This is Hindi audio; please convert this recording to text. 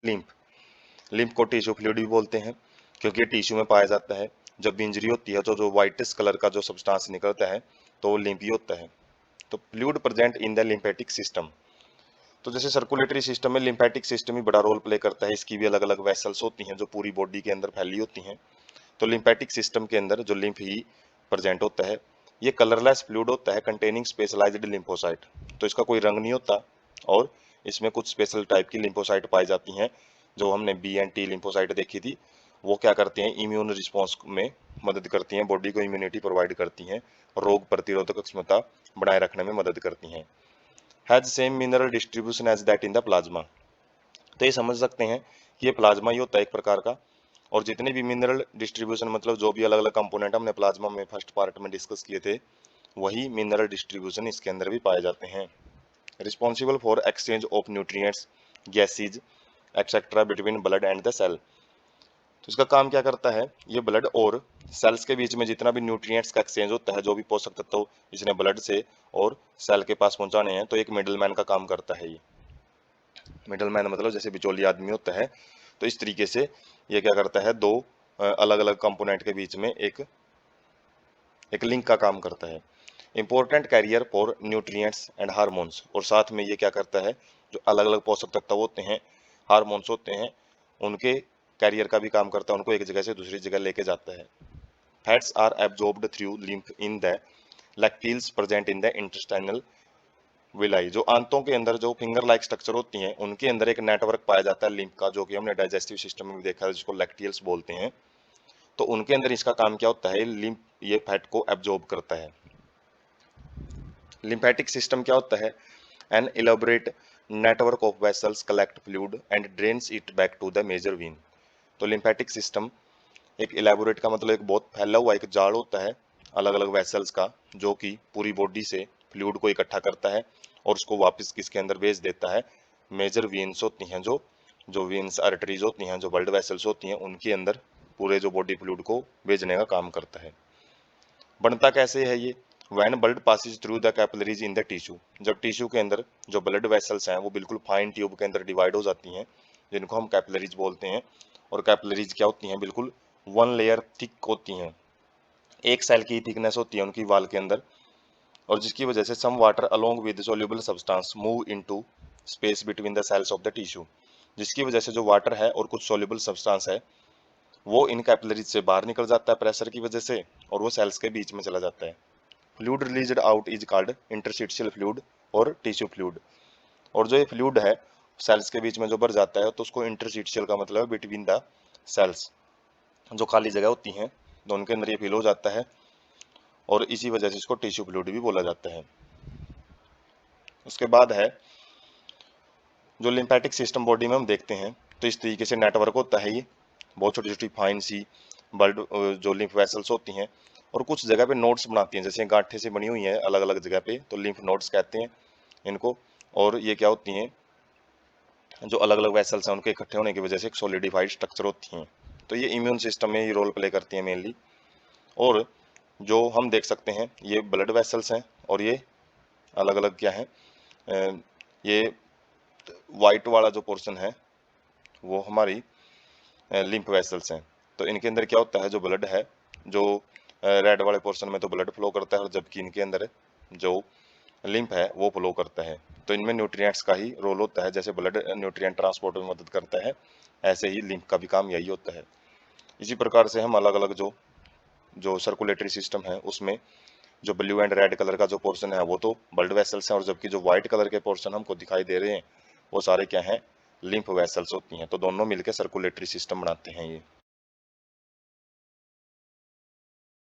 लिम्फ। लिम्फ को टिश्यू फ्लूइड भी बोलते हैं क्योंकि ये टिश्यू में पाया जाता है। जब भी इंजरी होती है तो जो व्हाइटिश कलर का जो सब्सटेंस निकलता है तो वो लिम्फ ही होता है। तो fluid present in the lymphatic system. तो जैसे सर्कुलेटरी सिस्टम में लिम्फेटिक सिस्टम ही बड़ा रोल प्ले करता है। इसकी भी अलग अलग वेसल्स होती हैं जो पूरी बॉडी के अंदर फैली होती हैं। तो लिम्फेटिक सिस्टम के अंदर जो लिम्फ ही प्रेजेंट होता है, ये कलरलेस फ्लूइड होता है कंटेनिंग स्पेशलाइज्ड लिम्फोसाइट। तो इसका कोई रंग नहीं होता और इसमें कुछ स्पेशल टाइप की लिम्फोसाइट पाई जाती हैं। जो हमने बी एंड टी लिम्फोसाइट देखी थी, वो क्या करती हैं, इम्यून रिस्पॉन्स में मदद करती हैं, बॉडी को इम्यूनिटी प्रोवाइड करती हैं, रोग प्रतिरोधक क्षमता बनाए रखने में मदद करती हैं। Has same mineral distribution as that in the plasma. तो ये समझ सकते हैं कि ये प्लाज्मा ही होता है एक प्रकार का। और जितने भी मिनरल डिस्ट्रीब्यूशन मतलब जो भी अलग अलग कंपोनेंट हमने प्लाज्मा में फर्स्ट पार्ट में डिस्कस किए थे, वही मिनरल डिस्ट्रीब्यूशन इसके अंदर भी पाए जाते हैं। Responsible for exchange of nutrients, gases etcetera between blood and the cell. तो इसका काम क्या करता है, ये ब्लड और सेल्स के बीच में जितना भी न्यूट्रिएंट्स का एक्सचेंज होता है, जो भी पोषक तत्व इसने ब्लड से और सेल के पास पहुंचाने हैं, तो एक मिडलमैन का काम करता है ये। मिडलमैन मतलब जैसे बिचौली आदमी होता है। तो इस तरीके से ये क्या करता है, दो अलग अलग कंपोनेंट के बीच में एक एक लिंक का काम करता है। Important carrier for nutrients and hormones. और साथ में ये क्या करता है, जो अलग अलग पोषक तत्व होते हैं, हार्मोन्स होते हैं, उनके कैरियर का भी काम करता है, उनको एक जगह से दूसरी जगह लेके जाता है। Fats are absorbed through lymph in the lacteals present in the intestinal villi. जो आंतों के अंदर जो फिंगर लाइक स्ट्रक्चर होती हैं, उनके अंदर एक नेटवर्क पाया जाता है लिम्फ का, जो कि हमने डाइजेस्टिव सिस्टम में भी देखा है, जिसको लैक्टियल्स बोलते हैं। तो उनके अंदर इसका काम क्या होता है, लिम्फ ये फैट को एब्जॉर्ब करता है। लिम्फेटिक सिस्टम क्या होता है, an elaborate network of vessels collect fluid and drains it back to the major vein. तो लिम्फेटिक सिस्टम एक इलेबोरेट का मतलब एक बहुत फैला हुआ एक जाल होता है अलग अलग वेसल्स का, जो कि पूरी बॉडी से फ्लूइड को इकट्ठा करता है और उसको वापस किसके अंदर भेज देता है, मेजर वेन्स होती हैं, जो जो वेन्स आर्टरीज होती हैं, जो ब्लड वेसल्स होती हैं, उनके अंदर पूरे जो बॉडी फ्लूइड को भेजने का काम करता है। बनता कैसे है ये, when blood passes through the capillaries in the tissue. जब टिश्यू के अंदर जो ब्लड वेसल्स हैं वो बिल्कुल फाइन ट्यूब के अंदर डिवाइड हो जाती हैं, जिनको हम कैपिलरीज बोलते हैं। और कैपिलरीज क्या होती हैं, बिल्कुल वन लेयर थिक होती हैं, एक सेल की थिकनेस होती है उनकी वाल के अंदर। और जिसकी वजह से some water along with soluble substance move into space between the cells of the tissue. जिसकी वजह से जो वाटर है और कुछ सोल्यूबल सब्सटेंस है, वो इन कैपिलरीज से बाहर निकल जाता है प्रेशर की वजह से, और वो सेल्स के बीच में चला जाता है। Fluid released out is called interstitial fluid और टिश्यू फ्लूइड। और जो ये फ्लूइड है सेल्स के बीच में जो भर जाता है, तो उसको इंटरस्टिशियल का मतलब है बिटवीन द सेल्स, जो खाली जगह होती हैं तो उनके अंदर ये फिल हो जाता है, और इसी वजह से इसको टिश्यू फ्लूइड भी बोला जाता है। उसके बाद है जो लिम्फेटिक सिस्टम बॉडी में हम देखते हैं, तो इस तरीके से नेटवर्क होता है ये, बहुत छोटी छोटी फाइन सी ब्लड जो लिम्फ वेसल्स होती हैं, और कुछ जगह पे नोड्स बनाती हैं, जैसे गांठे से बनी हुई हैं अलग अलग जगह पे, तो लिम्फ नोड्स कहते हैं इनको। और ये क्या होती हैं, जो अलग अलग वेसल्स हैं उनके इकट्ठे होने की वजह से एक सॉलिडिफाइड स्ट्रक्चर होती हैं। तो ये इम्यून सिस्टम में ही रोल प्ले करती हैं मेनली। और जो हम देख सकते हैं ये ब्लड वेसल्स हैं, और ये अलग अलग क्या है, ये वाइट वाला जो पोर्शन है वो हमारी लिम्फ वेसल्स हैं। तो इनके अंदर क्या होता है, जो ब्लड है, जो रेड वाले पोर्शन में तो ब्लड फ्लो करता है, और जबकि इनके अंदर जो लिम्फ है वो फ्लो करता है। तो इनमें न्यूट्रिएंट्स का ही रोल होता है, जैसे ब्लड न्यूट्रिएंट ट्रांसपोर्ट में मदद करता है, ऐसे ही लिम्फ का भी काम यही होता है। इसी प्रकार से हम अलग अलग जो जो सर्कुलेटरी सिस्टम है उसमें जो ब्लू एंड रेड कलर का जो पोर्शन है वो तो ब्लड वेसल्स हैं, और जबकि जो व्हाइट कलर के पोर्शन हमको दिखाई दे रहे हैं वो सारे क्या हैं, लिम्फ वेसल्स होती हैं। तो दोनों मिलकर सर्कुलेटरी सिस्टम बनाते हैं ये।